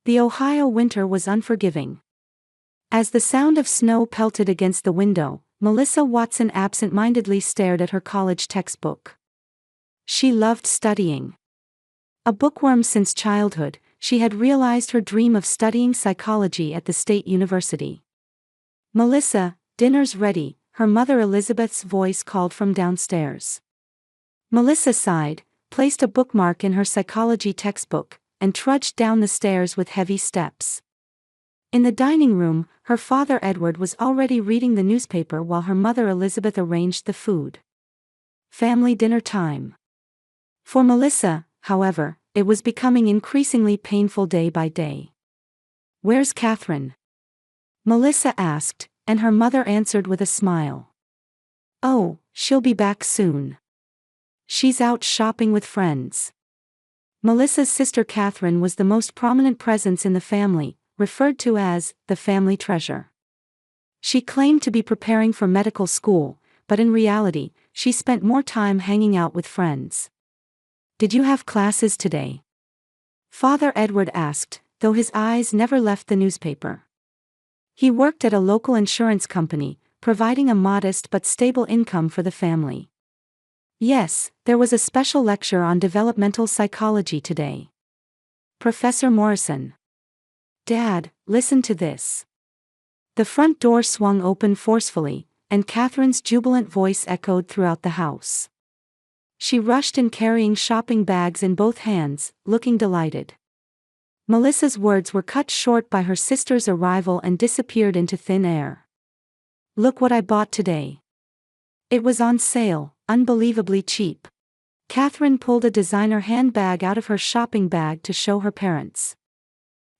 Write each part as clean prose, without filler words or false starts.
The Ohio winter was unforgiving. As the sound of snow pelted against the window, Melissa Watson absent-mindedly stared at her college textbook. She loved studying. A bookworm since childhood, she had realized her dream of studying psychology at the state university. "Melissa, dinner's ready," her mother Elizabeth's voice called from downstairs. Melissa sighed, placed a bookmark in her psychology textbook, and trudged down the stairs with heavy steps. In the dining room, her father Edward was already reading the newspaper while her mother Elizabeth arranged the food. Family dinner time. For Melissa, however, it was becoming increasingly painful day by day. "Where's Catherine?" Melissa asked, and her mother answered with a smile. "Oh, she'll be back soon. She's out shopping with friends." Melissa's sister Catherine was the most prominent presence in the family, referred to as the family treasure. She claimed to be preparing for medical school, but in reality, she spent more time hanging out with friends. "Did you have classes today?" Father Edward asked, though his eyes never left the newspaper. He worked at a local insurance company, providing a modest but stable income for the family. "Yes, there was a special lecture on developmental psychology today. Professor Morrison." "Dad, listen to this." The front door swung open forcefully, and Catherine's jubilant voice echoed throughout the house. She rushed in carrying shopping bags in both hands, looking delighted. Melissa's words were cut short by her sister's arrival and disappeared into thin air. "Look what I bought today. It was on sale, unbelievably cheap." Catherine pulled a designer handbag out of her shopping bag to show her parents.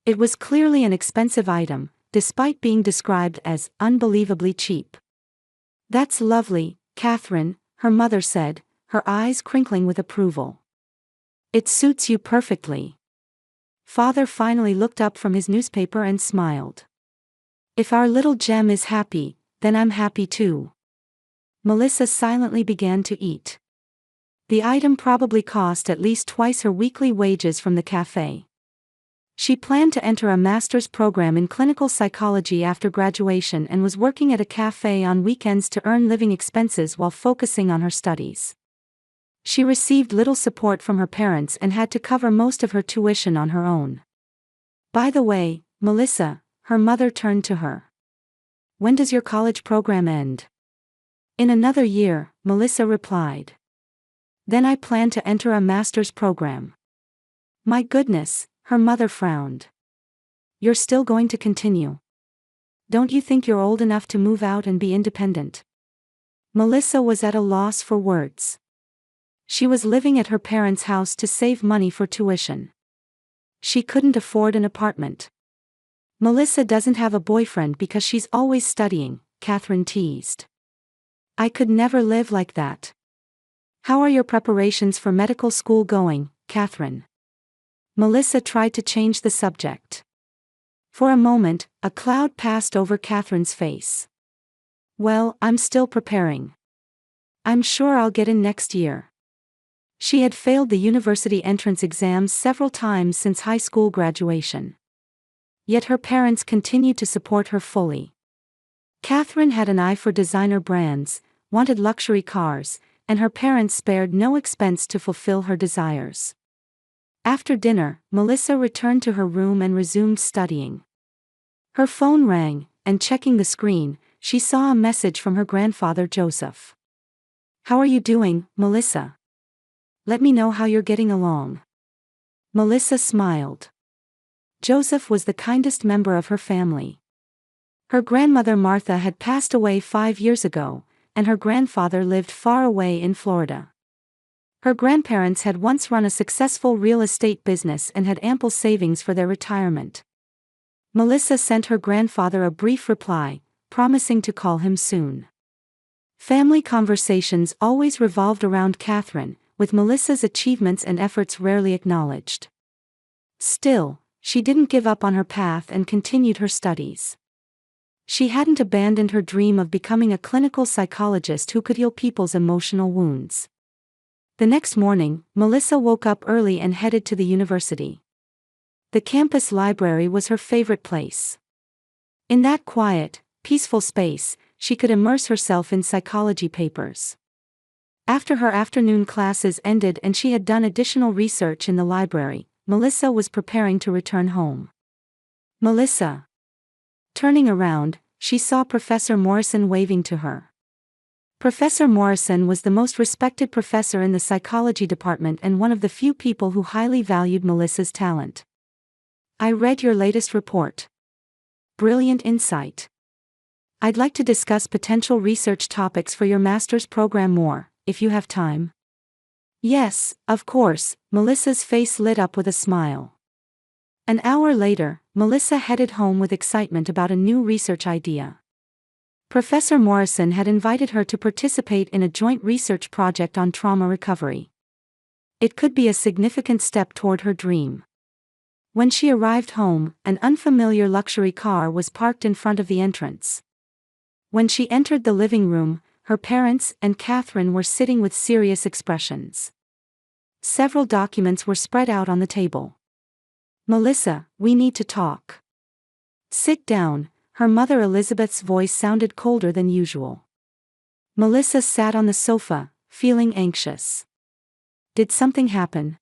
It was clearly an expensive item, despite being described as unbelievably cheap. "That's lovely, Catherine," her mother said, her eyes crinkling with approval. "It suits you perfectly." Father finally looked up from his newspaper and smiled. "If our little gem is happy, then I'm happy too." Melissa silently began to eat. The item probably cost at least twice her weekly wages from the cafe. She planned to enter a master's program in clinical psychology after graduation and was working at a cafe on weekends to earn living expenses while focusing on her studies. She received little support from her parents and had to cover most of her tuition on her own. "By the way, Melissa," her mother turned to her. "When does your college program end?" "In another year," Melissa replied. "Then I plan to enter a master's program." "My goodness," her mother frowned. "You're still going to continue? Don't you think you're old enough to move out and be independent?" Melissa was at a loss for words. She was living at her parents' house to save money for tuition. She couldn't afford an apartment. "Melissa doesn't have a boyfriend because she's always studying," Catherine teased. "I could never live like that." "How are your preparations for medical school going, Catherine?" Melissa tried to change the subject. For a moment, a cloud passed over Catherine's face. "Well, I'm still preparing. I'm sure I'll get in next year." She had failed the university entrance exams several times since high school graduation. Yet her parents continued to support her fully. Catherine had an eye for designer brands, wanted luxury cars, and her parents spared no expense to fulfill her desires. After dinner, Melissa returned to her room and resumed studying. Her phone rang, and checking the screen, she saw a message from her grandfather Joseph. "How are you doing, Melissa? Let me know how you're getting along." Melissa smiled. Joseph was the kindest member of her family. Her grandmother Martha had passed away 5 years ago, and her grandfather lived far away in Florida. Her grandparents had once run a successful real estate business and had ample savings for their retirement. Melissa sent her grandfather a brief reply, promising to call him soon. Family conversations always revolved around Catherine, with Melissa's achievements and efforts rarely acknowledged. Still, she didn't give up on her path and continued her studies. She hadn't abandoned her dream of becoming a clinical psychologist who could heal people's emotional wounds. The next morning, Melissa woke up early and headed to the university. The campus library was her favorite place. In that quiet, peaceful space, she could immerse herself in psychology papers. After her afternoon classes ended and she had done additional research in the library, Melissa was preparing to return home. Melissa. Turning around, she saw Professor Morrison waving to her. Professor Morrison was the most respected professor in the psychology department and one of the few people who highly valued Melissa's talent. I read your latest report. Brilliant insight. I'd like to discuss potential research topics for your master's program more, if you have time. Yes, of course, Melissa's face lit up with a smile. An hour later, Melissa headed home with excitement about a new research idea. Professor Morrison had invited her to participate in a joint research project on trauma recovery. It could be a significant step toward her dream. When she arrived home, an unfamiliar luxury car was parked in front of the entrance. When she entered the living room, her parents and Catherine were sitting with serious expressions. Several documents were spread out on the table. Melissa, we need to talk. Sit down, her mother Elizabeth's voice sounded colder than usual. Melissa sat on the sofa, feeling anxious. Did something happen?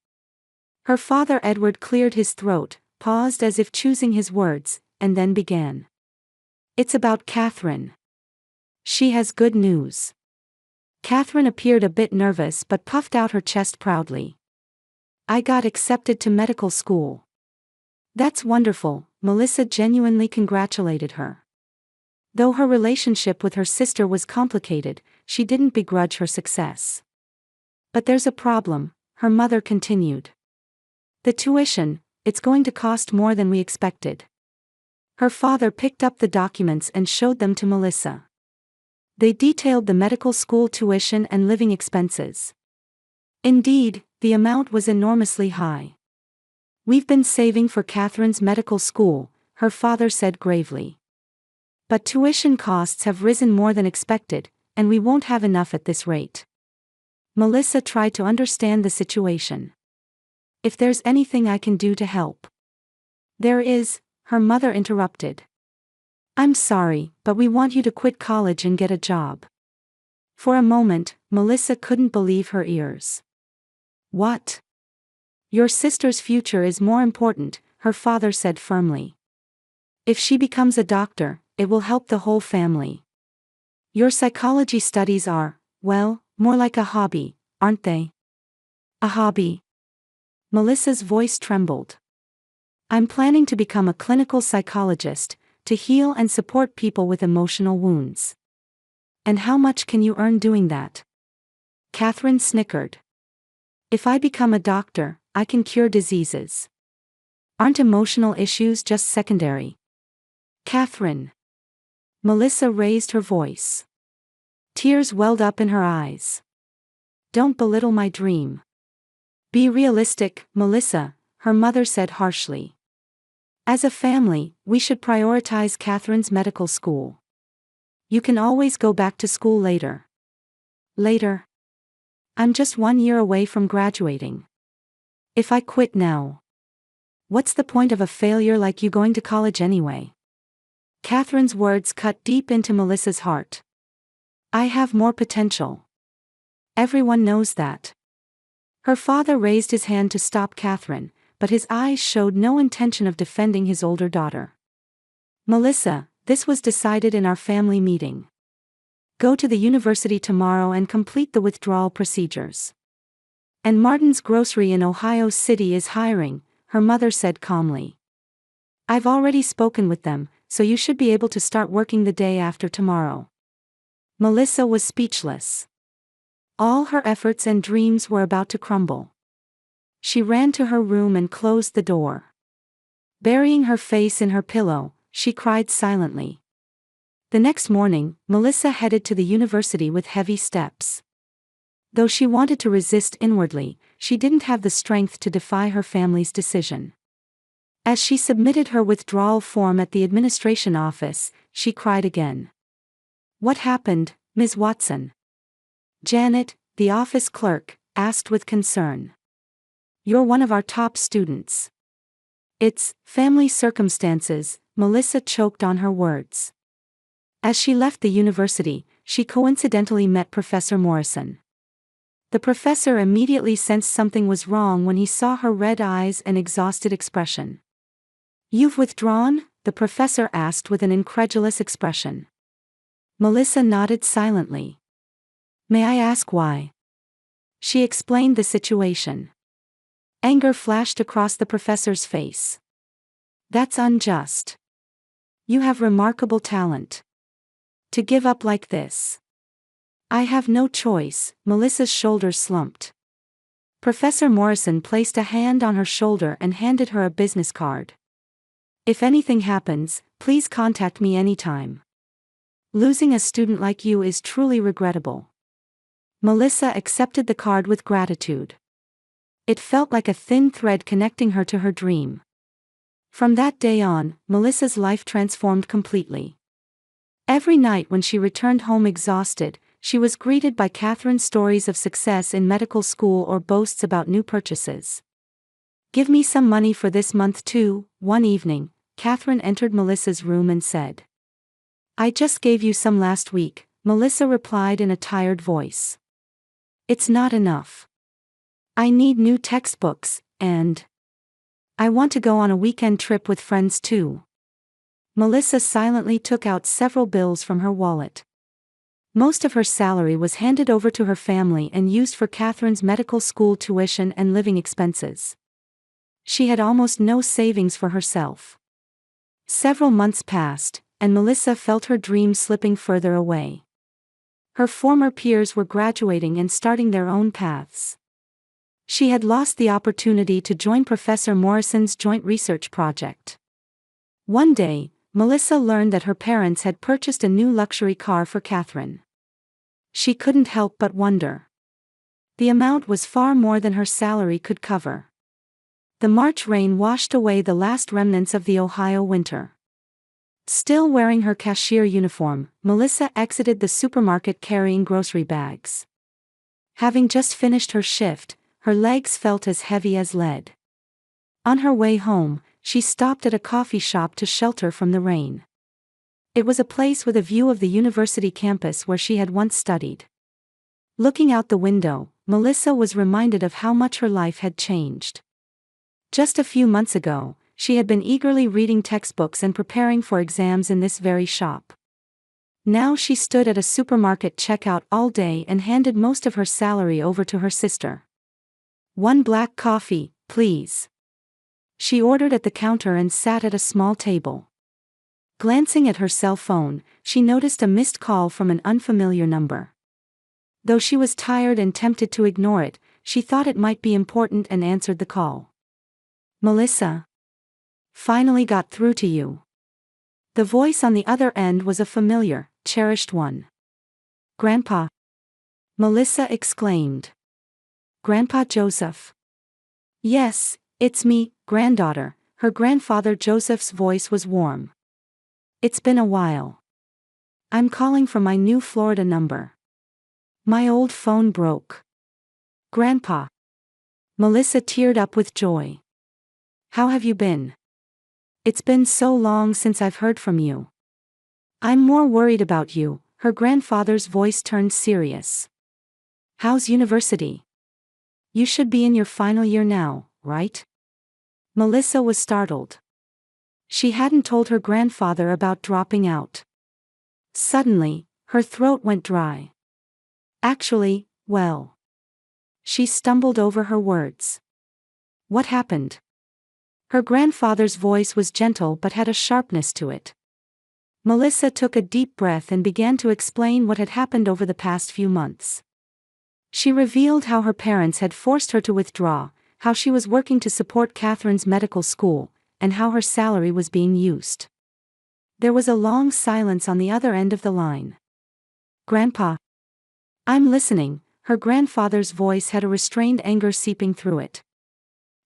Her father Edward cleared his throat, paused as if choosing his words, and then began. It's about Catherine. She has good news. Catherine appeared a bit nervous but puffed out her chest proudly. I got accepted to medical school. That's wonderful, Melissa genuinely congratulated her. Though her relationship with her sister was complicated, she didn't begrudge her success. But there's a problem, her mother continued. The tuition, it's going to cost more than we expected. Her father picked up the documents and showed them to Melissa. They detailed the medical school tuition and living expenses. Indeed, the amount was enormously high. We've been saving for Catherine's medical school, her father said gravely. But tuition costs have risen more than expected, and we won't have enough at this rate. Melissa tried to understand the situation. If there's anything I can do to help. There is, her mother interrupted. I'm sorry, but we want you to quit college and get a job. For a moment, Melissa couldn't believe her ears. What? Your sister's future is more important, her father said firmly. If she becomes a doctor, it will help the whole family. Your psychology studies are, well, more like a hobby, aren't they? A hobby? Melissa's voice trembled. I'm planning to become a clinical psychologist, to heal and support people with emotional wounds. And how much can you earn doing that? Catherine snickered. If I become a doctor, I can cure diseases. Aren't emotional issues just secondary? Catherine. Melissa raised her voice. Tears welled up in her eyes. Don't belittle my dream. Be realistic, Melissa, her mother said harshly. As a family, we should prioritize Catherine's medical school. You can always go back to school later. Later? I'm just 1 year away from graduating. If I quit now, what's the point of a failure like you going to college anyway? Catherine's words cut deep into Melissa's heart. I have more potential. Everyone knows that. Her father raised his hand to stop Catherine, but his eyes showed no intention of defending his older daughter. Melissa, this was decided in our family meeting. Go to the university tomorrow and complete the withdrawal procedures. And Martin's Grocery in Ohio City is hiring, her mother said calmly. I've already spoken with them, so you should be able to start working the day after tomorrow. Melissa was speechless. All her efforts and dreams were about to crumble. She ran to her room and closed the door. Burying her face in her pillow, she cried silently. The next morning, Melissa headed to the university with heavy steps. Though she wanted to resist inwardly, she didn't have the strength to defy her family's decision. As she submitted her withdrawal form at the administration office, she cried again. What happened, Ms. Watson? Janet, the office clerk, asked with concern. You're one of our top students. It's family circumstances, Melissa choked on her words. As she left the university, she coincidentally met Professor Morrison. The professor immediately sensed something was wrong when he saw her red eyes and exhausted expression. "You've withdrawn?" the professor asked with an incredulous expression. Melissa nodded silently. "May I ask why?" She explained the situation. Anger flashed across the professor's face. "That's unjust. You have remarkable talent. To give up like this." "I have no choice," Melissa's shoulders slumped. Professor Morrison placed a hand on her shoulder and handed her a business card. "If anything happens, please contact me anytime. Losing a student like you is truly regrettable." Melissa accepted the card with gratitude. It felt like a thin thread connecting her to her dream. From that day on, Melissa's life transformed completely. Every night when she returned home exhausted, she was greeted by Catherine's stories of success in medical school or boasts about new purchases. "Give me some money for this month too." One evening, Catherine entered Melissa's room and said, "I just gave you some last week," Melissa replied in a tired voice. "It's not enough. I need new textbooks, and I want to go on a weekend trip with friends too." Melissa silently took out several bills from her wallet. Most of her salary was handed over to her family and used for Catherine's medical school tuition and living expenses. She had almost no savings for herself. Several months passed, and Melissa felt her dreams slipping further away. Her former peers were graduating and starting their own paths. She had lost the opportunity to join Professor Morrison's joint research project. One day, Melissa learned that her parents had purchased a new luxury car for Catherine. She couldn't help but wonder. The amount was far more than her salary could cover. The March rain washed away the last remnants of the Ohio winter. Still wearing her cashier uniform, Melissa exited the supermarket carrying grocery bags. Having just finished her shift, her legs felt as heavy as lead. On her way home, she stopped at a coffee shop to shelter from the rain. It was a place with a view of the university campus where she had once studied. Looking out the window, Melissa was reminded of how much her life had changed. Just a few months ago, she had been eagerly reading textbooks and preparing for exams in this very shop. Now she stood at a supermarket checkout all day and handed most of her salary over to her sister. "One black coffee, please." She ordered at the counter and sat at a small table. Glancing at her cell phone, she noticed a missed call from an unfamiliar number. Though she was tired and tempted to ignore it, she thought it might be important and answered the call. "Melissa. Finally got through to you." The voice on the other end was a familiar, cherished one. "Grandpa." Melissa exclaimed. "Grandpa Joseph?" "Yes, it's me, granddaughter." Her grandfather Joseph's voice was warm. "It's been a while. I'm calling from my new Florida number. My old phone broke." "Grandpa." Melissa teared up with joy. "How have you been? It's been so long since I've heard from you." "I'm more worried about you." Her grandfather's voice turned serious. "How's university? You should be in your final year now, right?" Melissa was startled. She hadn't told her grandfather about dropping out. Suddenly, her throat went dry. "Actually, well." She stumbled over her words. "What happened?" Her grandfather's voice was gentle but had a sharpness to it. Melissa took a deep breath and began to explain what had happened over the past few months. She revealed how her parents had forced her to withdraw, how she was working to support Catherine's medical school, and how her salary was being used. There was a long silence on the other end of the line. "Grandpa." "I'm listening." Her grandfather's voice had a restrained anger seeping through it.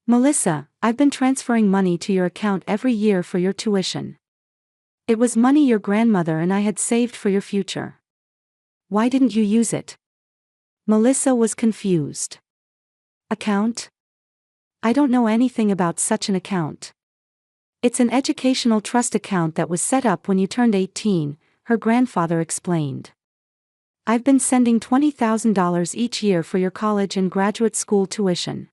"Melissa, I've been transferring money to your account every year for your tuition. It was money your grandmother and I had saved for your future. Why didn't you use it?" Melissa was confused. "Account? I don't know anything about such an account." It's an educational trust account that was set up when you turned 18, her grandfather explained. I've been sending $20,000 each year for your college and graduate school tuition.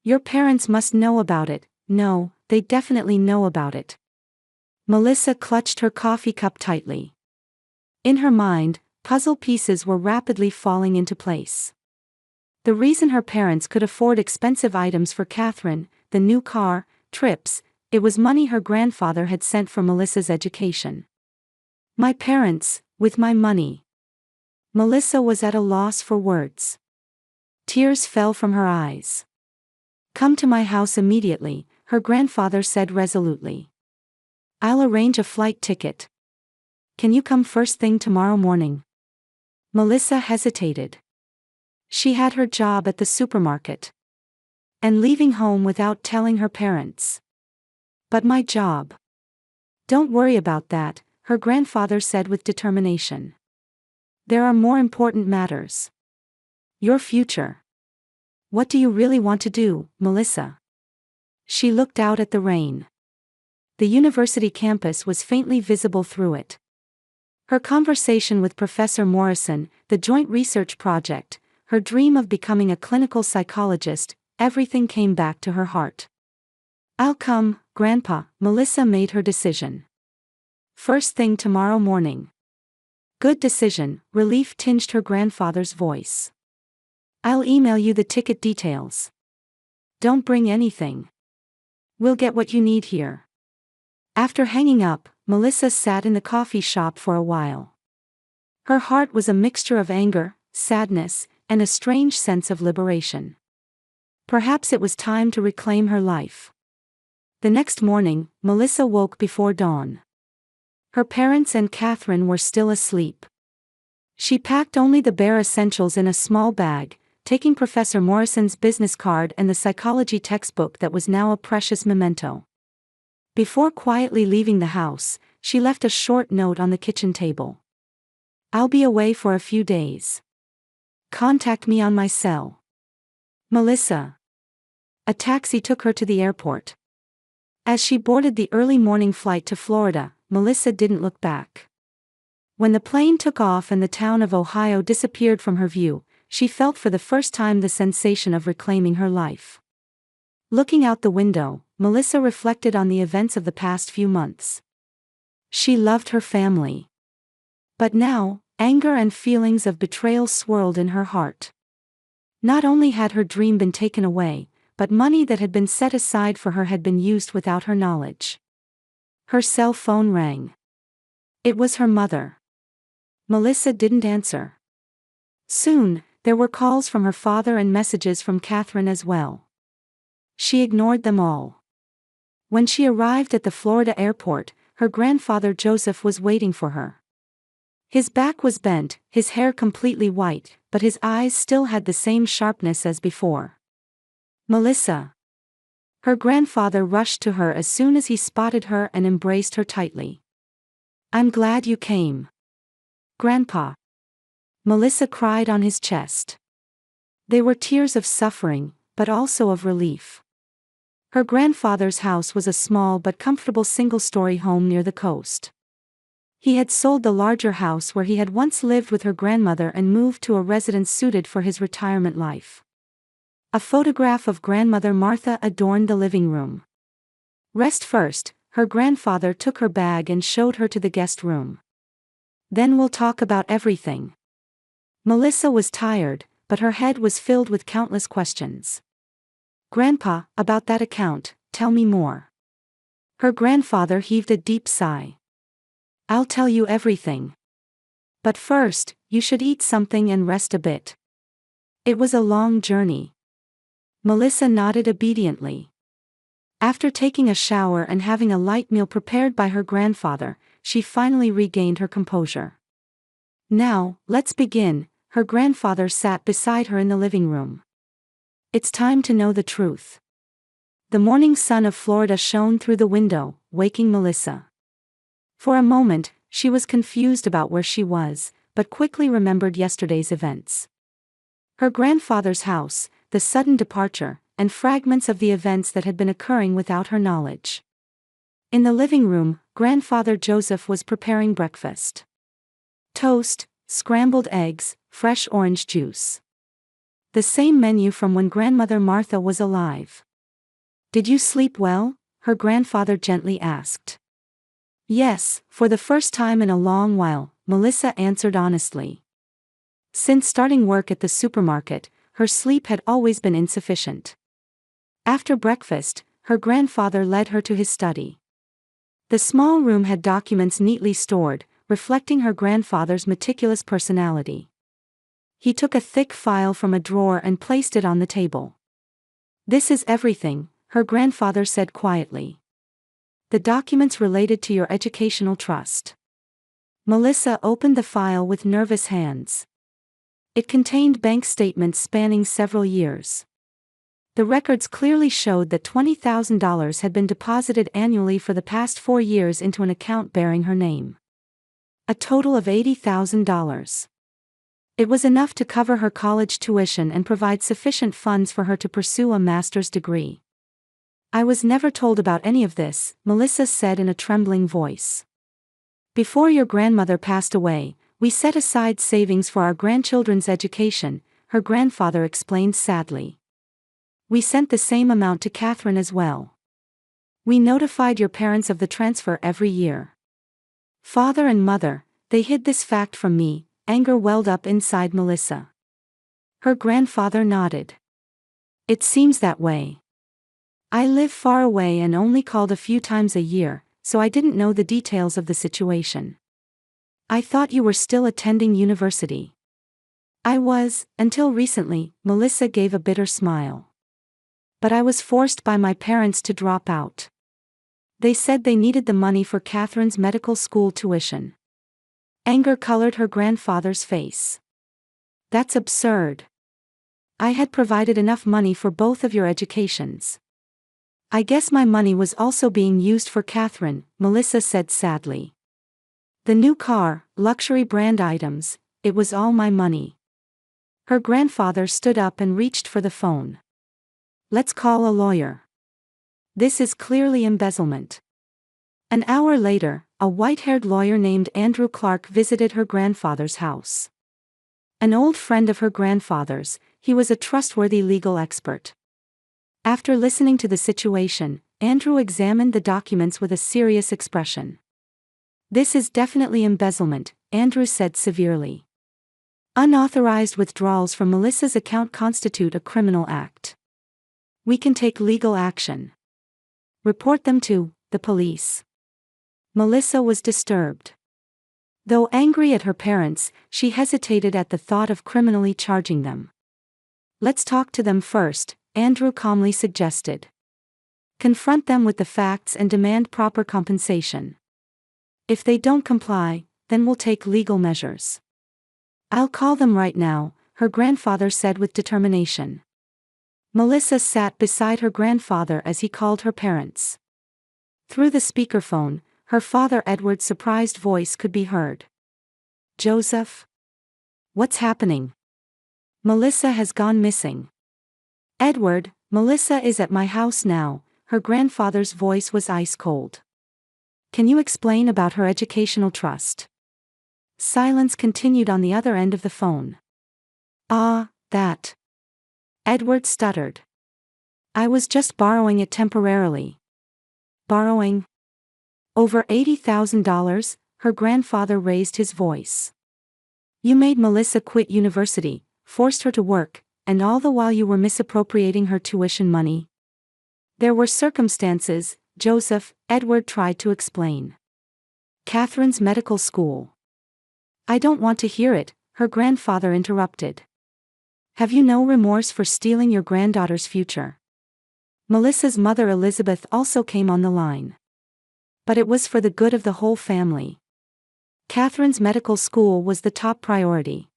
Your parents must know about it. No, they definitely know about it. Melissa clutched her coffee cup tightly. In her mind, puzzle pieces were rapidly falling into place. The reason her parents could afford expensive items for Catherine, the new car, trips, it was money her grandfather had sent for Melissa's education. My parents, with my money. Melissa was at a loss for words. Tears fell from her eyes. Come to my house immediately, her grandfather said resolutely. I'll arrange a flight ticket. Can you come first thing tomorrow morning? Melissa hesitated. She had her job at the supermarket. And leaving home without telling her parents. But my job. Don't worry about that, her grandfather said with determination. There are more important matters. Your future. What do you really want to do, Melissa? She looked out at the rain. The university campus was faintly visible through it. Her conversation with Professor Morrison, the joint research project, her dream of becoming a clinical psychologist, everything came back to her heart. I'll come, Grandpa, Melissa made her decision. First thing tomorrow morning. Good decision, relief tinged her grandfather's voice. I'll email you the ticket details. Don't bring anything. We'll get what you need here. After hanging up, Melissa sat in the coffee shop for a while. Her heart was a mixture of anger, sadness, and a strange sense of liberation. Perhaps it was time to reclaim her life. The next morning, Melissa woke before dawn. Her parents and Catherine were still asleep. She packed only the bare essentials in a small bag, taking Professor Morrison's business card and the psychology textbook that was now a precious memento. Before quietly leaving the house, she left a short note on the kitchen table. I'll be away for a few days. Contact me on my cell. Melissa. A taxi took her to the airport. As she boarded the early morning flight to Florida, Melissa didn't look back. When the plane took off and the town of Ohio disappeared from her view, she felt for the first time the sensation of reclaiming her life. Looking out the window, Melissa reflected on the events of the past few months. She loved her family. But now, anger and feelings of betrayal swirled in her heart. Not only had her dream been taken away, but money that had been set aside for her had been used without her knowledge. Her cell phone rang. It was her mother. Melissa didn't answer. Soon, there were calls from her father and messages from Catherine as well. She ignored them all. When she arrived at the Florida airport, her grandfather Joseph was waiting for her. His back was bent, his hair completely white, but his eyes still had the same sharpness as before. Melissa. Her grandfather rushed to her as soon as he spotted her and embraced her tightly. I'm glad you came. Grandpa. Melissa cried on his chest. They were tears of suffering, but also of relief. Her grandfather's house was a small but comfortable single-story home near the coast. He had sold the larger house where he had once lived with her grandmother and moved to a residence suited for his retirement life. A photograph of grandmother Martha adorned the living room. Rest first, her grandfather took her bag and showed her to the guest room. Then we'll talk about everything. Melissa was tired, but her head was filled with countless questions. Grandpa, about that account, tell me more. Her grandfather heaved a deep sigh. I'll tell you everything. But first, you should eat something and rest a bit. It was a long journey. Melissa nodded obediently. After taking a shower and having a light meal prepared by her grandfather, she finally regained her composure. Now, let's begin, her grandfather sat beside her in the living room. It's time to know the truth. The morning sun of Florida shone through the window, waking Melissa. For a moment, she was confused about where she was, but quickly remembered yesterday's events. Her grandfather's house, the sudden departure, and fragments of the events that had been occurring without her knowledge. In the living room, Grandfather Joseph was preparing breakfast. Toast, scrambled eggs, fresh orange juice. The same menu from when Grandmother Martha was alive. "Did you sleep well?" her grandfather gently asked. "Yes, for the first time in a long while," Melissa answered honestly. Since starting work at the supermarket, her sleep had always been insufficient. After breakfast, her grandfather led her to his study. The small room had documents neatly stored, reflecting her grandfather's meticulous personality. He took a thick file from a drawer and placed it on the table. "This is everything," her grandfather said quietly. "The documents related to your educational trust." Melissa opened the file with nervous hands. It contained bank statements spanning several years. The records clearly showed that $20,000 had been deposited annually for the past 4 years into an account bearing her name. A total of $80,000. It was enough to cover her college tuition and provide sufficient funds for her to pursue a master's degree. "I was never told about any of this," Melissa said in a trembling voice. "Before your grandmother passed away, we set aside savings for our grandchildren's education," her grandfather explained sadly. "We sent the same amount to Catherine as well. We notified your parents of the transfer every year." Father and mother, they hid this fact from me, anger welled up inside Melissa. Her grandfather nodded. "It seems that way. I live far away and only called a few times a year, so I didn't know the details of the situation. I thought you were still attending university." "I was, until recently," Melissa gave a bitter smile. "But I was forced by my parents to drop out. They said they needed the money for Catherine's medical school tuition." Anger colored her grandfather's face. "That's absurd. I had provided enough money for both of your educations." "I guess my money was also being used for Catherine," Melissa said sadly. "The new car, luxury brand items, it was all my money." Her grandfather stood up and reached for the phone. "Let's call a lawyer. This is clearly embezzlement." An hour later, a white-haired lawyer named Andrew Clark visited her grandfather's house. An old friend of her grandfather's, he was a trustworthy legal expert. After listening to the situation, Andrew examined the documents with a serious expression. "This is definitely embezzlement," Andrew said severely. "Unauthorized withdrawals from Melissa's account constitute a criminal act. We can take legal action. Report them to the police." Melissa was disturbed. Though angry at her parents, she hesitated at the thought of criminally charging them. "Let's talk to them first," Andrew calmly suggested. "Confront them with the facts and demand proper compensation. If they don't comply, then we'll take legal measures." "I'll call them right now," her grandfather said with determination. Melissa sat beside her grandfather as he called her parents. Through the speakerphone, her father Edward's surprised voice could be heard. "Joseph? What's happening? Melissa has gone missing." "Edward, Melissa is at my house now," her grandfather's voice was ice cold. "Can you explain about her educational trust?" Silence continued on the other end of the phone. That. Edward stuttered. "I was just borrowing it temporarily." "Borrowing? Over $80,000, her grandfather raised his voice. "You made Melissa quit university, forced her to work, and all the while you were misappropriating her tuition money." "There were circumstances, Joseph," Edward tried to explain. "Catherine's medical school." "I don't want to hear it," her grandfather interrupted. "Have you no remorse for stealing your granddaughter's future?" Melissa's mother Elizabeth also came on the line. "But it was for the good of the whole family. Catherine's medical school was the top priority."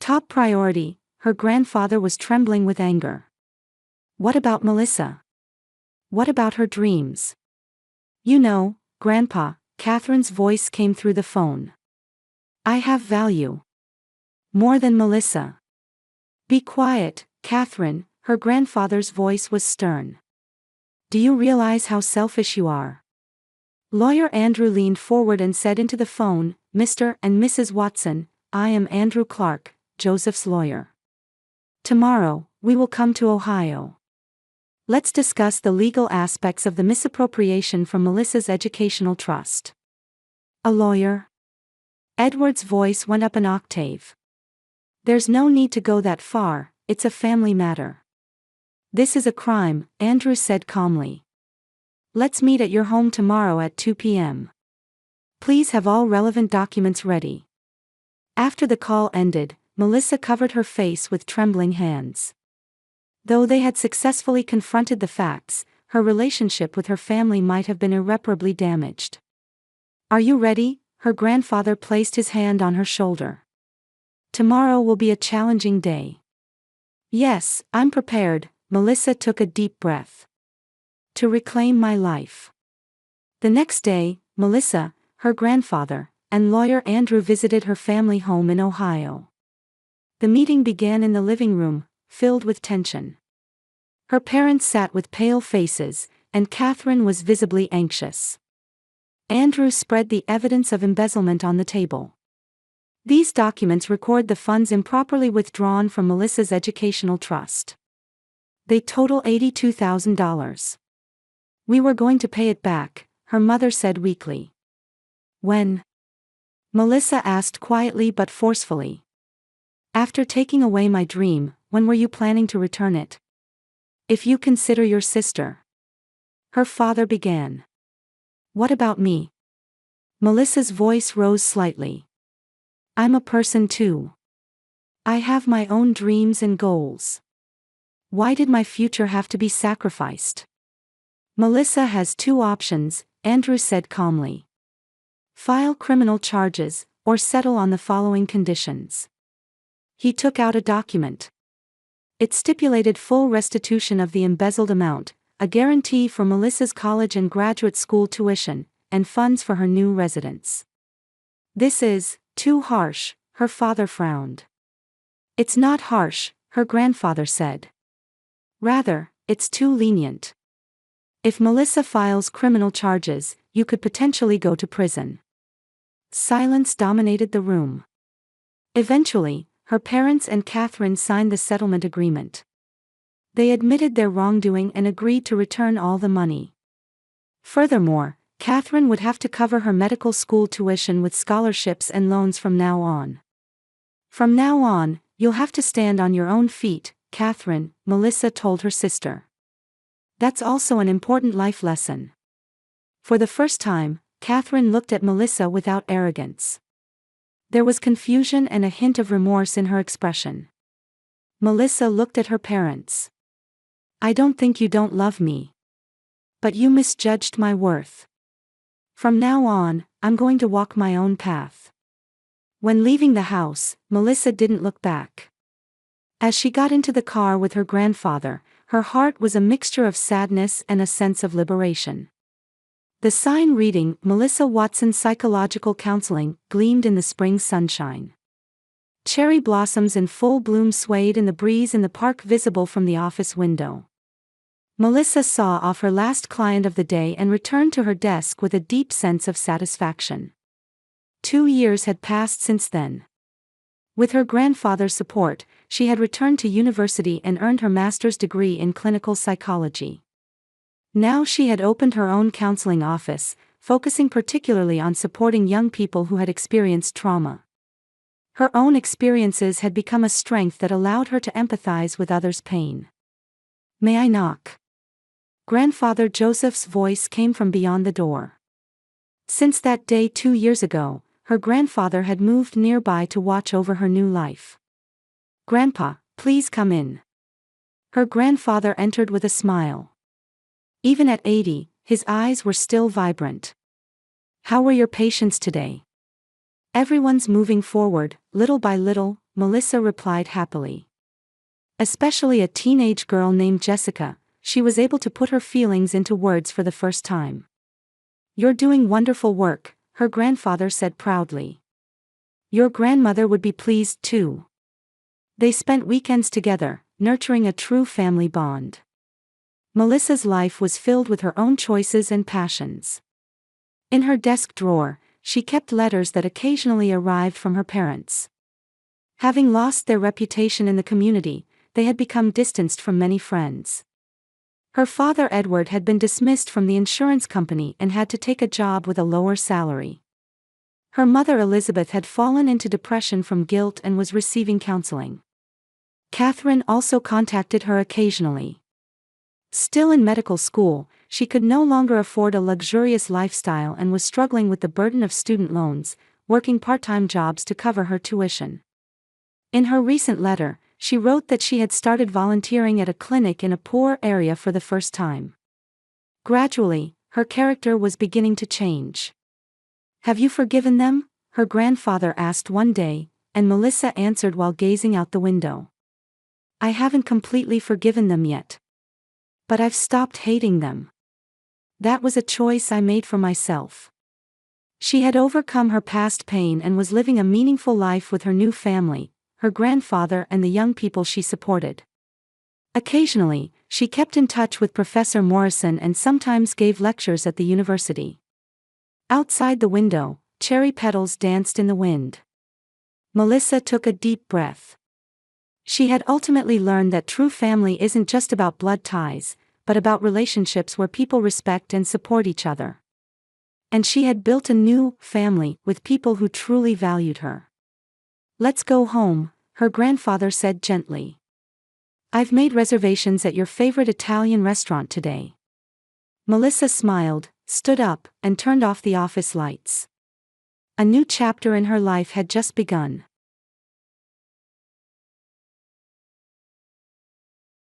"Top priority," her grandfather was trembling with anger. "What about Melissa? What about her dreams?" "You know, Grandpa," Catherine's voice came through the phone. "I have value. More than Melissa." "Be quiet, Catherine," her grandfather's voice was stern. "Do you realize how selfish you are? Lawyer Andrew leaned forward and said into the phone, "Mr. and Mrs. Watson, I am Andrew Clark, Joseph's lawyer. Tomorrow, we will come to Ohio. Let's discuss the legal aspects of the misappropriation from Melissa's educational trust." "A lawyer?" Edward's voice went up an octave. "There's no need to go that far, it's a family matter." "This is a crime," Andrew said calmly. "Let's meet at your home tomorrow at 2 p.m. Please have all relevant documents ready." After the call ended, Melissa covered her face with trembling hands. Though they had successfully confronted the facts, her relationship with her family might have been irreparably damaged. "Are you ready?" Her grandfather placed his hand on her shoulder. "Tomorrow will be a challenging day." "Yes, I'm prepared," Melissa took a deep breath. "To reclaim my life." The next day, Melissa, her grandfather, and lawyer Andrew visited her family home in Ohio. The meeting began in the living room, filled with tension. Her parents sat with pale faces, and Catherine was visibly anxious. Andrew spread the evidence of embezzlement on the table. "These documents record the funds improperly withdrawn from Melissa's educational trust. They total $82,000. We were going to pay it back," her mother said weakly. "When?" Melissa asked quietly but forcefully. "After taking away my dream, when were you planning to return it?" "If you consider your sister," her father began. "What about me?" Melissa's voice rose slightly. "I'm a person too. I have my own dreams and goals. Why did my future have to be sacrificed?" "Melissa has two options," Andrew said calmly. "File criminal charges, or settle on the following conditions." He took out a document. It stipulated full restitution of the embezzled amount, a guarantee for Melissa's college and graduate school tuition, and funds for her new residence. "This is too harsh," her father frowned. "It's not harsh," her grandfather said. "Rather, it's too lenient. If Melissa files criminal charges, you could potentially go to prison." Silence dominated the room. Eventually, her parents and Catherine signed the settlement agreement. They admitted their wrongdoing and agreed to return all the money. Furthermore, Catherine would have to cover her medical school tuition with scholarships and loans from now on. "From now on, you'll have to stand on your own feet, Catherine," Melissa told her sister. "That's also an important life lesson." For the first time, Catherine looked at Melissa without arrogance. There was confusion and a hint of remorse in her expression. Melissa looked at her parents. "I don't think you don't love me. But you misjudged my worth. From now on, I'm going to walk my own path." When leaving the house, Melissa didn't look back. As she got into the car with her grandfather, her heart was a mixture of sadness and a sense of liberation. The sign reading, "Melissa Watson Psychological Counseling," gleamed in the spring sunshine. Cherry blossoms in full bloom swayed in the breeze in the park visible from the office window. Melissa saw off her last client of the day and returned to her desk with a deep sense of satisfaction. 2 years had passed since then. With her grandfather's support, she had returned to university and earned her master's degree in clinical psychology. Now she had opened her own counseling office, focusing particularly on supporting young people who had experienced trauma. Her own experiences had become a strength that allowed her to empathize with others' pain. "May I knock?" Grandfather Joseph's voice came from beyond the door. Since that day 2 years ago, her grandfather had moved nearby to watch over her new life. "Grandpa, please come in." Her grandfather entered with a smile. Even at 80, his eyes were still vibrant. "How were your patients today?" "Everyone's moving forward, little by little," Melissa replied happily. "Especially a teenage girl named Jessica," she was able to put her feelings into words for the first time. "You're doing wonderful work," her grandfather said proudly. "Your grandmother would be pleased too." They spent weekends together, nurturing a true family bond. Melissa's life was filled with her own choices and passions. In her desk drawer, she kept letters that occasionally arrived from her parents. Having lost their reputation in the community, they had become distanced from many friends. Her father Edward had been dismissed from the insurance company and had to take a job with a lower salary. Her mother Elizabeth had fallen into depression from guilt and was receiving counseling. Catherine also contacted her occasionally. Still in medical school, she could no longer afford a luxurious lifestyle and was struggling with the burden of student loans, working part-time jobs to cover her tuition. In her recent letter, she wrote that she had started volunteering at a clinic in a poor area for the first time. Gradually, her character was beginning to change. "Have you forgiven them?" her grandfather asked one day, and Melissa answered while gazing out the window. "I haven't completely forgiven them yet. But I've stopped hating them. That was a choice I made for myself." She had overcome her past pain and was living a meaningful life with her new family, her grandfather and the young people she supported. Occasionally, she kept in touch with Professor Morrison and sometimes gave lectures at the university. Outside the window, cherry petals danced in the wind. Melissa took a deep breath. She had ultimately learned that true family isn't just about blood ties, but about relationships where people respect and support each other. And she had built a new family with people who truly valued her. "Let's go home," her grandfather said gently. "I've made reservations at your favorite Italian restaurant today." Melissa smiled, stood up, and turned off the office lights. A new chapter in her life had just begun.